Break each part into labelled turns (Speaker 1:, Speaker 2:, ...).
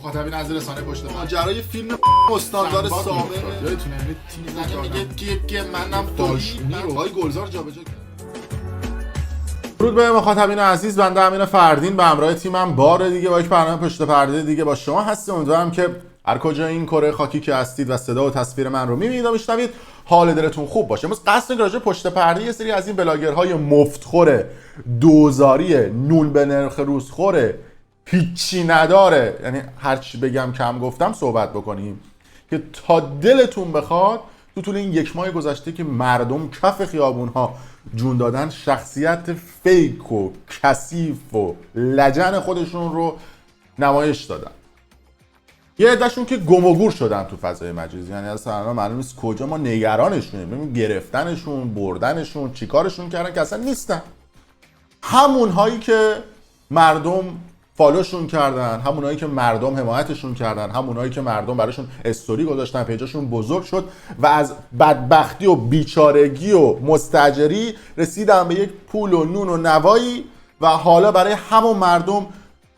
Speaker 1: مخاطبین از رسانه پشت پرده
Speaker 2: ماجرای فیلم استاندار سابق
Speaker 1: یادتونه یه تیزی
Speaker 2: میگه منم
Speaker 1: داشتونی رو
Speaker 2: های گلزار جابجا کرد.
Speaker 3: درود به مخاطبین عزیز، بنده امین فردین به همراه تیمم بار دیگه با یک برنامه پشت پرده دیگه با شما هستیم. امیدوارم که هر کجا این کره خاکی که هستید و صدا و تصویر من رو میبینید و میشنوید حال دلتون خوب باشه. امروز قصد راجع پشت پرده یه سری از این بلاگرهای مفتخور دوزاری نون به نرخ روزخوره هیچی نداره، یعنی هر چی بگم کم گفتم، صحبت بکنیم که تا دلتون بخواد تو طول این یک ماه گذشته که مردم کف خیابون‌ها جون دادن شخصیت فیک و کثیف و لجن خودشون رو نمایش دادن. یه عده‌شون که گم و گور شدن تو فضای مجازی، یعنی اصلا معلوم نیست کجا ما نگرانشونیم، ببین گرفتنشون، بردنشون، چیکارشون کردن که اصلا نیستن. همونهایی که مردم فالوشون کردن، همونایی که مردم حمایتشون کردن، همونایی که مردم براشون استوری گذاشتن، پیجاشون بزرگ شد و از بدبختی و بیچارگی و مستاجری رسیدن به یک پول و نون و نوایی و حالا برای همون مردم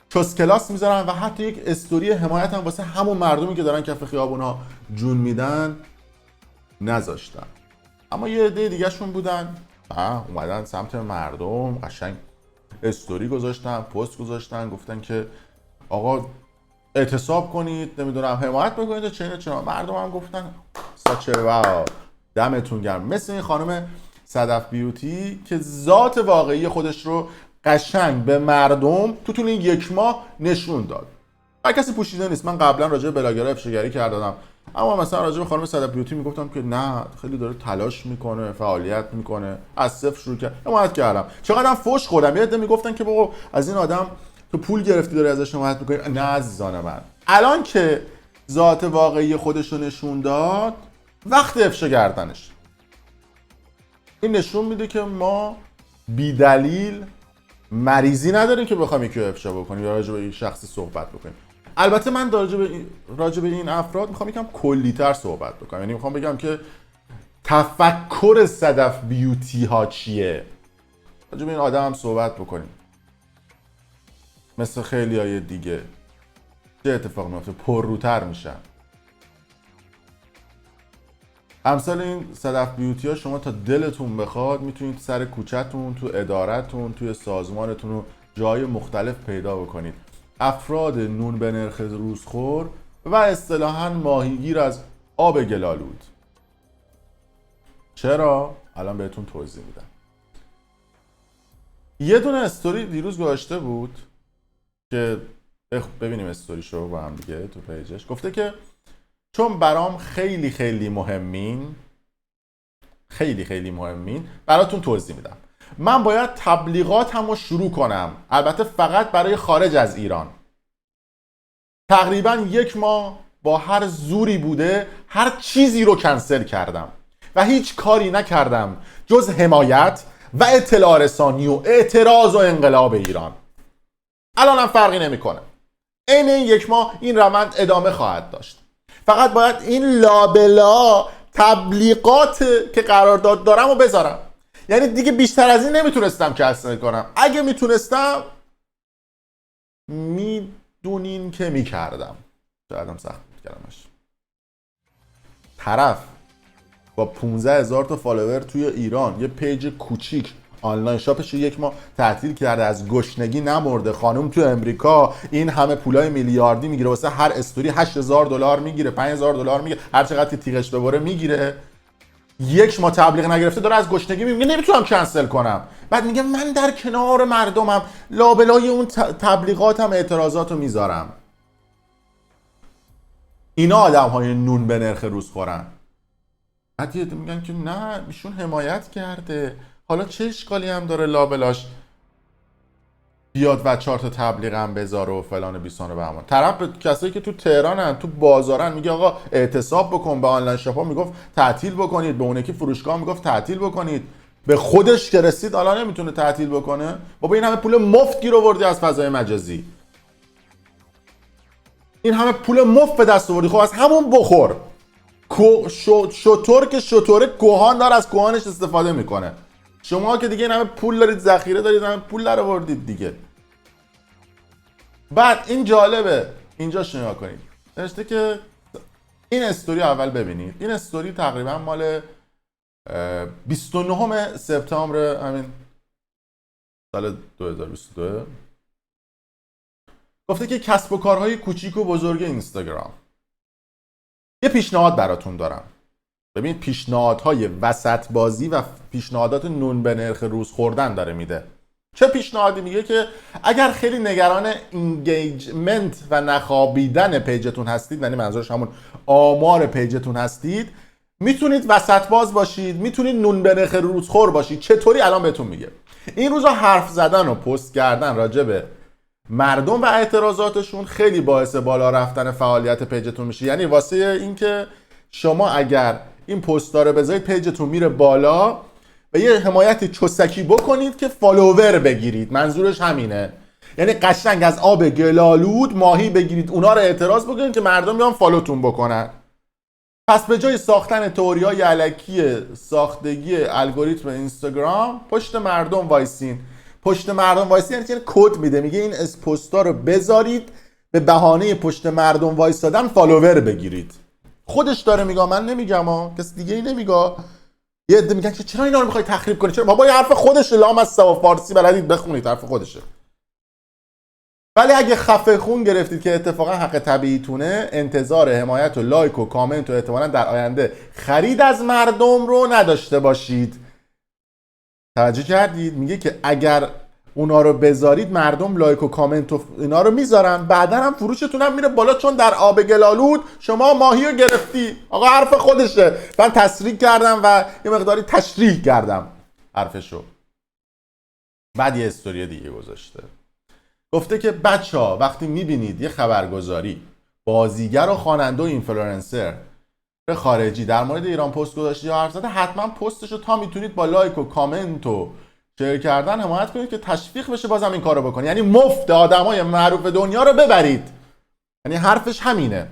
Speaker 3: چوس کلاس میذارن و حتی یک استوری حمایت هم واسه همون مردمی که دارن کف خیابونا جون میدن نذاشتن. اما یه عده دیگه شون بودن اومدن سمت مردم، قشنگ استوری گذاشتن، پست گذاشتن، گفتن که آقا اعتصاب کنید، نمیدونم حمایت بکنید چه مردم هم گفتن ساچه واو دمتون گرم. مثل این خانم صدف بیوتی که ذات واقعی خودش رو قشنگ به مردم تو طول این یک ماه نشون داد. هر کسی پوشیده نیست. من قبلا راجع به بلاگرها افشاگری کردم، اما مثلا راجع به خانم صدف بیوتی میگفتم که نه خیلی داره تلاش میکنه، فعالیت میکنه، از صفر شروع کرد، حمایت کردم. چقدرم فوش خوردم. یه عده میگفتن که بابا از این آدم تو پول گرفتی داره ازش حمایت میکنی. نه عزیزان من، الان که ذات واقعی خودش رو نشون داد، وقت افشا کردنش. این نشون میده که ما بی دلیل مریضی نداریم که بخوایم یکی رو افشا بکنیم یا راجع به این شخصی صحبت بکنیم. البته من راجع به این افراد میخوام یکم کلی‌تر صحبت بکنم، یعنی میخوام بگم که تفکر صدف بیوتی ها چیه، راجع به این آدم هم صحبت بکنیم. مثل خیلی های دیگه چه اتفاق میفته؟ پرروتر میشن. امثال این صدف بیوتی ها شما تا دلتون بخواد میتونید سر کوچه‌تون، تو ادارتون، توی سازمانتون رو جای مختلف پیدا بکنید. افراد نون به نرخ روزخور و اصطلاحاً ماهیگیر از آب گلالود. چرا؟ الان بهتون توضیح میدم. یه دونه استوری دیروز گذاشته بود که ببینیم استوریشو با هم دیگه تو پیجش. گفته که چون برام خیلی خیلی مهمین براتون توضیح میدم. من باید تبلیغاتم رو شروع کنم، البته فقط برای خارج از ایران. تقریبا یک ماه با هر زوری بوده هر چیزی رو کنسل کردم و هیچ کاری نکردم جز حمایت و اطلاع رسانی و اعتراض و انقلاب ایران. الانم فرقی نمیکنه. عین این یک ماه این روند ادامه خواهد داشت. فقط باید این لابلا تبلیغات که قرارداد دارم رو بذارم. یعنی دیگه بیشتر از این نمیتونستم کنسل کنم. اگه میتونستم میدونین که میکردم. شایدم سخت بود کردمش. طرف با 15,000 تا فالوور توی ایران یه پیج کوچیک آنلاین شاپش یک ماه تعطیل کرده، از گشنگی نمرده. خانم تو امریکا این همه پولای میلیاردی میگیره، واسه هر استوری $8,000 میگیره، $5,000 میگیره، هر چقدر که تیغش ببره میگیره. یک ماه تبلیغ نگرفته داره از گشنگی میگه نمیتونم کنسل کنم. بعد میگه من در کنار مردمم، لابلای اون تبلیغاتم اعتراضاتو میذارم. اینا آدم‌های نون به نرخ روز خورن. بعد یه میگن که نه ایشون حمایت کرده، حالا چه اشکالی هم داره لابلاش بیاد و 4 تا تبلیغم بذاره و فلان بیسان و بهمان. طرف کسایی که تو تهرانن، تو بازارن، میگه آقا اعتصاب بکن. به آنلاین شاپا میگفت تعطیل بکنید، به اون یکی فروشگاه میگفت تعطیل بکنید. به خودش که رسید حالا نمیتونه تعطیل بکنه. بابا این همه پول مفت گیر آوردی از فضای مجازی، این همه پول مفت به دست آوردی، خب از همون بخور. شطور که شطوره کهان داره از کهانش استفاده میکنه. شما که دیگه این همه پول دارید، ذخیره دارید، همه پول در آوردید دیگه. بعد این جالبه، اینجاش نگاه کنید. نوشته که این استوری اول ببینید. این استوری تقریبا مال 29 سپتامبر همین سال 2022. گفته که کسب و کارهای کوچیک و بزرگ اینستاگرام، یه پیشنهاد براتون دارم. ببینید پیشنهادهای وسط بازی و پیشنهادات نون به نرخ روز خوردن داره میده. چه پیشنهادی؟ میگه که اگر خیلی نگران اینگیجمنت و نخوابیدن پیجتون هستید، یعنی منظورش همون آمار پیجتون هستید، میتونید وسط باز باشید، میتونید نون به نرخ روزخور باشید. چطوری؟ الان بهتون میگه. این روزا حرف زدن و پست کردن راجع به مردم و اعتراضاتشون خیلی باعث بالا رفتن فعالیت پیجتون میشه. یعنی واسه اینکه شما اگر این پست‌ها رو بذارید پیجتون میره بالا و یه حمایت چسکی بکنید که فالوور بگیرید. منظورش همینه. یعنی قشنگ از آب گلالود ماهی بگیرید، اونا رو اعتراض بکنید که مردم بیان فالوتون بکنن. پس به جای ساختن تئوری‌های الکی ساختگی الگوریتم اینستاگرام، پشت مردم وایسین. پشت مردم وایسین یعنی کد میده، میگه این پست‌ها رو بذارید به بهانه پشت مردم وایسادن فالوور بگیرید. خودش داره میگه، من نمیگم ها، کسی دیگه ای نمیگه. یه عده میگن که چرا اینا رو میخوای تخریب کنی؟ چرا؟ بابا یه حرف خودشه، لام از سوا فارسی بلدید بخونید، حرف خودشه. ولی اگه خفه خون گرفتید که اتفاقا حق طبیعیتونه، انتظار حمایت و لایک و کامنت و احتمالاً در آینده خرید از مردم رو نداشته باشید. توجه کردید؟ میگه که اگر اونا رو بذارید مردم لایک و کامنت و اینا رو میذارن، بعدا هم فروشتون هم میره بالا، چون در آب گلالود شما ماهی رو گرفتی. آقا حرف خودشه. من تصریح کردم و یه مقداری تشریح کردم حرفشو. بعد یه استوری دیگه گذاشته. گفته که بچه‌ها وقتی میبینید یه خبرگزاری بازیگر و خواننده و اینفلوئنسر خارجی در مورد ایران پست گذاشته یا حرف زده، حتما پستشو تا میتونید با لایک و کامنت و شیر کردن حمایت کنید که تشویق بشه بازم این کارو بکنید. یعنی مفت آدمای معروف دنیا رو ببرید. یعنی حرفش همینه.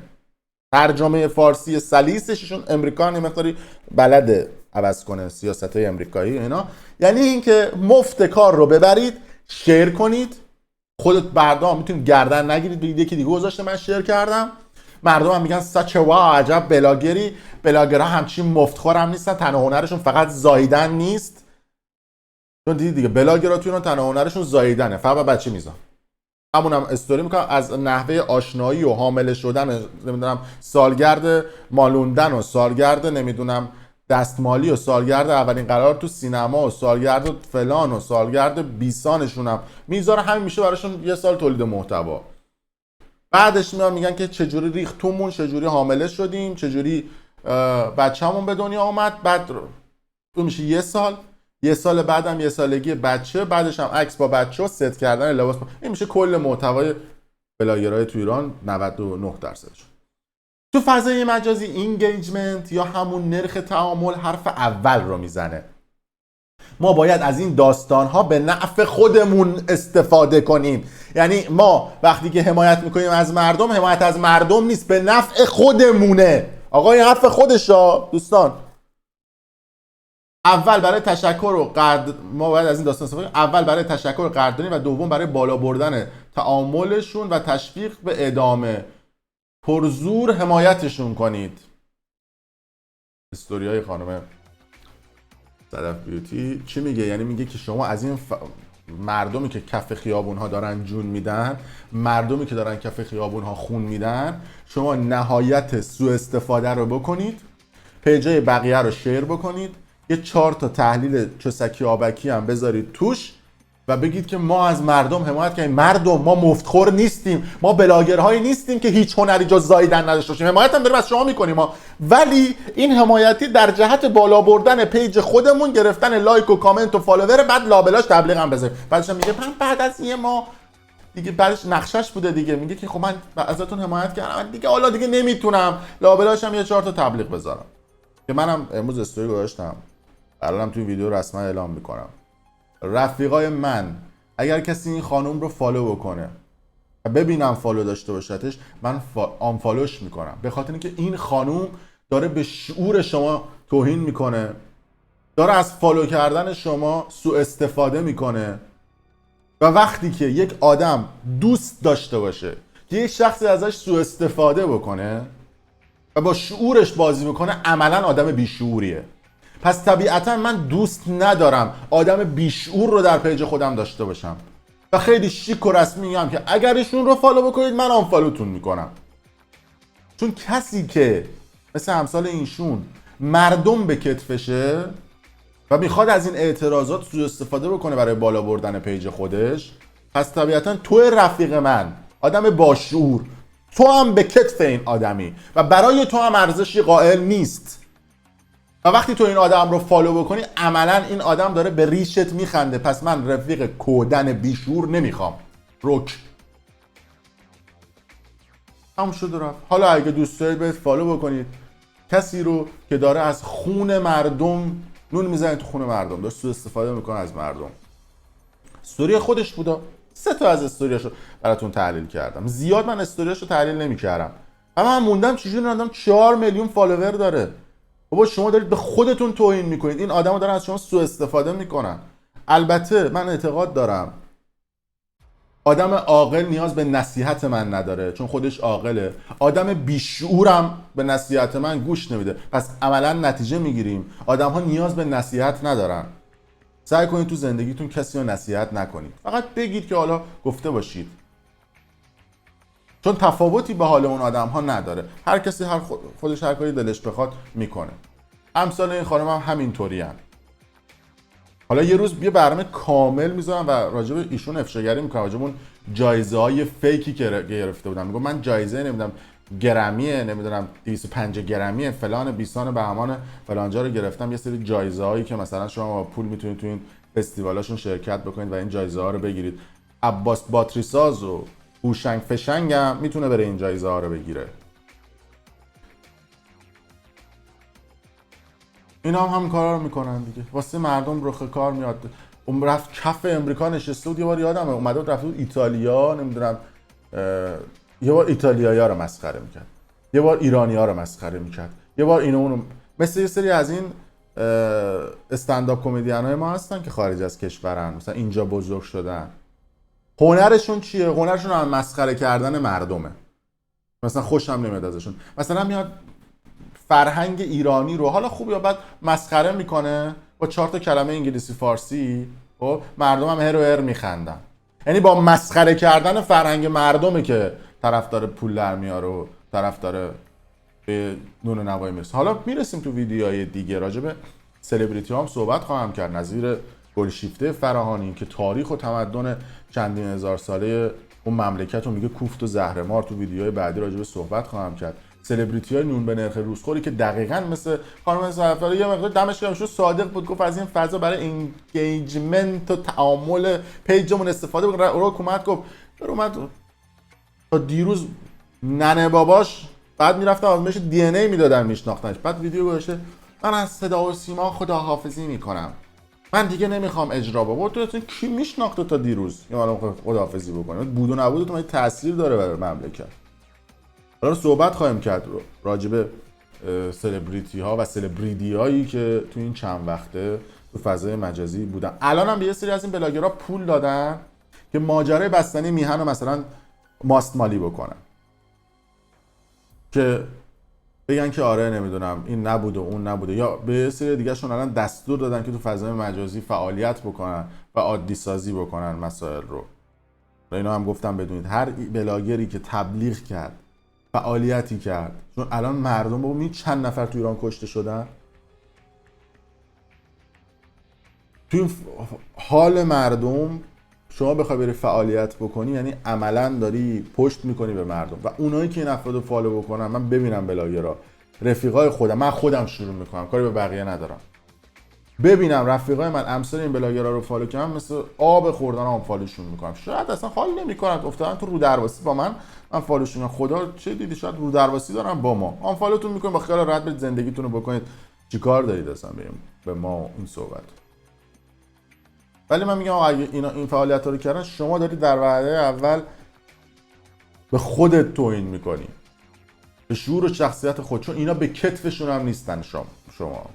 Speaker 3: ترجمه فارسی سلیسشون امریکایی مقداری بلده عوض کنه سیاست‌های امریکایی و اینا. یعنی اینکه مفت کار رو ببرید، شیر کنید. خودت بعدا میتونید گردن نگیرید بگید یکی دیگه گذاشته من شیر کردم. مردم هم میگن سچ وا عجب بلاگری. بلاگرها همچین مفتخور هم نیستن، تنها هنرشون فقط زاییدن نیست. چون دیدید دیگه بلاگرها توی اون تنها هنرشون زاییدنه، فقط بچه میزان. همونم استوری میکنم از نحوه آشنایی و حامله شدن، نمیدونم سالگرد مالوندن و سالگرد نمیدونم دستمالی و سالگرد اولین قرار تو سینما و سالگرد فلان و سالگرد بیسانشون هم میذاره، همین میشه براشون یه سال تولید محتوا. بعدش میگن که چجوری ریخت تومون، چجوری حامله شدیم، چجوری بچه‌مون به دنیا اومد. بعد تو میشه یه سال بعدم یه سالگی بچه، بعدش هم عکس با بچه و ست کردن لباس. این میشه کل محتوای بلاگرای تو ایران 99%. تو فضای مجازی اینگیجمنت یا همون نرخ تعامل حرف اول رو میزنه. ما باید از این داستان‌ها به نفع خودمون استفاده کنیم. یعنی ما وقتی که حمایت میکنیم از مردم، حمایت از مردم نیست، به نفع خودمونه. آقا این حرف خودشه دوستان. اول برای تشکر و ما باید از این داستان استفاده کنیم. اول برای تشکر و قدردانی و دوم برای بالا بردن تعاملشون و تشویق به ادامه. پرزور حمایتشون کنید. استوریای خانم صدف بیوتی چی میگه؟ یعنی میگه که شما از این مردمی که کف خیابون ها دارن جون میدن، مردمی که دارن کف خیابون ها خون میدن، شما نهایت سوء استفاده رو بکنید، پیجای بقیه رو شیر بکنید، یه 4 تا تحلیل چسکی آبکی هم بذارید توش و بگید که ما از مردم حمایت کنیم. مردم ما مفتخور نیستیم، ما بلاگرهایی نیستیم که هیچ هنری جز زاییدن نداشته باشیم. حمایت هم داریم از شما میکنیم ما، ولی این حمایتی در جهت بالا بردن پیج خودمون، گرفتن لایک و کامنت و فالوور، بعد لابلاش تبلیغ هم بذاریم. بعدش هم میگه بعد از یه ما دیگه، بعدش نقشش بوده دیگه، میگه که خب من ازتون حمایت کردم دیگه، حالا دیگه نمیتونم لابلاش هم یه 4 تا تبلیغ بذارم. که منم امروز استوری گذاشتم، الانم توی ویدیو رسما اعلام میکنم. رفیقای من اگر کسی این خانم رو فالو بکنه و ببینم فالو داشته باشتش، من آنفالوش میکنم، به خاطر اینکه این خانم داره به شعور شما توهین میکنه، داره از فالو کردن شما سوء استفاده میکنه. و وقتی که یک آدم دوست داشته باشه که یه شخصی ازش سوء استفاده بکنه و با شعورش بازی میکنه عملا آدم بیشعوریه. پس طبیعتا من دوست ندارم آدم بیشعور رو در پیج خودم داشته باشم و خیلی شیک و رسمی میگم که اگر ایشون رو فالو بکنید من آنفالوتون میکنم. چون کسی که مثل امثال اینشون مردم به کتفشه و میخواد از این اعتراضات سوء استفاده بکنه برای بالا بردن پیج خودش، پس طبیعتا تو رفیق من آدم باشعور، تو هم به کتف این آدمی و برای تو هم ارزشی قائل نیست و وقتی تو این آدم رو فالو بکنی عملا این آدم داره به ریشت میخنده. پس من رفیق کودن بیشعور نمیخوام. رک همون شد رفت. حالا اگه دوست دارید برید فالو بکنید کسی رو که داره از خون مردم نون میزنه تو خون مردم، داره سوء استفاده میکنه از مردم. استوری خودش بودا، 3 تا از استوریاشو براتون تحلیل کردم. زیاد من استوریاشو تحلیل نمیکردم و من موندم چجوری این آدم 4 میلیون فالوور داره. بابا شما دارید به خودتون توهین میکنید، این آدمو دارن از شما سوء استفاده میکنن. البته من اعتقاد دارم آدم عاقل نیاز به نصیحت من نداره چون خودش عاقله. آدم بیشعورم به نصیحت من گوش نمیده. پس عملا نتیجه میگیریم آدم ها نیاز به نصیحت ندارن. سعی کنید تو زندگیتون کسی رو نصیحت نکنید، فقط بگید که حالا گفته باشید، چون تفاوتی به حال اون آدم ها نداره. هر کسی خودش هر کاری دلش بخواد میکنه. امثال این خانم هم همینطوری هم. حالا یه روز یه برنامه کامل میذارم و راجع به ایشون افشاگری میکنم، راجع به اون جایزه های فیکی که گرفته بودم. میگم من جایزه نمیدونم گرمیه، نمیدونم 205 گرمیه، فلان بیسان بهمان فلانجا رو گرفتم. یه سری جایزه هایی که مثلا شما با پول میتونید تو این فستیوالاشون شرکت بکنید و این جایزه ها رو بگیرید. عباس باتری ساز و هوشنگ فشنگ هم میتونه بره این جایزه ها رو بگیره. اینا هم کارا رو میکنن دیگه، واسه مردم رخ کار میاد. اون رفت کف امریکا نشسته بود، یه بار یادمه اومده بود رفته بود ایتالیا، نمیدونم یه بار ایتالیایی‌ها رو مسخره میکرد، یه بار ایرانی‌ها رو مسخره میکرد، یه بار اینو اونو. مثل یه سری از این استندآپ کمدین‌های ما هستن که خارج از کشورن، مثلا اینجا بزرگ شدن. هنرشون چیه؟ هنرشون هم مسخره کردن مردمه. مثلا خوشم نمیاد ازشون. مثلا میاد فرهنگ ایرانی رو حالا خوب یا بد مسخره میکنه با 4 تا کلمه انگلیسی فارسی، خب مردم هم هر میخندن. یعنی با مسخره کردن فرهنگ مردمه که طرفدار پول در میاره و طرفدار به نون و نوای میرسه. حالا میرسیم تو ویدیوهای دیگه راجع به سلبریتی هم صحبت خواهم کرد، نظیر گلشیفته فراهانی که تاریخ و تمدن چندین هزار ساله اون مملکت رو میگه کوفت و زهرمار. تو ویدیوهای بعدی راجع به صحبت خواهم کرد. سلبریتی های نون به نرخ روزخوری که دقیقاً مثل خانم صفداری یه مقدار دمش گرم شد، صادق بود، گفت از این فضا برای انگیجمنت و تعامل پیجمون استفاده بکنیم. رو حکومت گفت اومد تا دیروز ننه باباش بعد میرفتن آزمایش دی ان ای میدادن میشناختنش، بعد ویدیو گذاشته من از صدا و سیما خداحافظی میکنم، من دیگه نمیخوام اجرا. بابا تو اصلا کی میشناخته تا دیروز یا الان خداحافظی بکنه؟ بود و نبود تو تاثیر داره برای مملکت. حالا صحبت خواهیم کرد راجع به سلبریتی ها و سلبریتی هایی که تو این چند وقته تو فضای مجازی بودن. الان هم به یه سری از این بلاگرها پول دادن که ماجرای بستنی میهن رو مثلا ماستمالی بکنن، که بگن که آره نمیدونم این نبوده اون نبوده، یا به یه سری دیگه شون الان دستور دادن که تو فضای مجازی فعالیت بکنن و عادی سازی بکنن مسائل رو. و اینا هم گفتم بدونید هر بلاگری که تبلیغ کرد، فعالیتی کرد، چون الان مردم رو چند نفر تو ایران کشته شدن، تو این حال مردم شما بخوای بری فعالیت بکنی یعنی عملا داری پشت میکنی به مردم. و اونایی که این افراد رو فالو بکنن، من ببینم بلاگرها رفیقای خودم، من خودم شروع میکنم، کاری به بقیه ندارم، ببینم رفیقای من امثال این بلاگرها رو فالو کنم، مثل آب خوردن هم فالوشون میکنم. شاید اصلا حال نمیکنن افتادن تو رو درواسی با من فالوشون میکنم. خدا چه دیدی شاید رو درواسی دارن با ما، آن فالوتون میکنیم با خیال راحت برید زندگیتون رو بکنید. چیکار دارید اصلا به ما این صحبت؟ ولی من میگم اگه اینا این فعالیت‌ها رو کردن، شما دارید در وهله اول به خودت توهین میکنی، به شعور و شخصیت خود، چون اینا به کتفشون هم نیستن. شما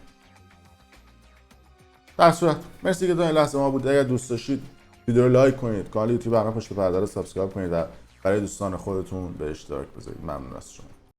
Speaker 3: در صورت مرسی که تا این لحظه ما بود. اگر دوست داشتید ویدیو رو لایک کنید، کانال یوتیوب برنامه پشت پرده رو سابسکرایب کنید و برای دوستان خودتون به اشتراک بذارید. ممنون از شما.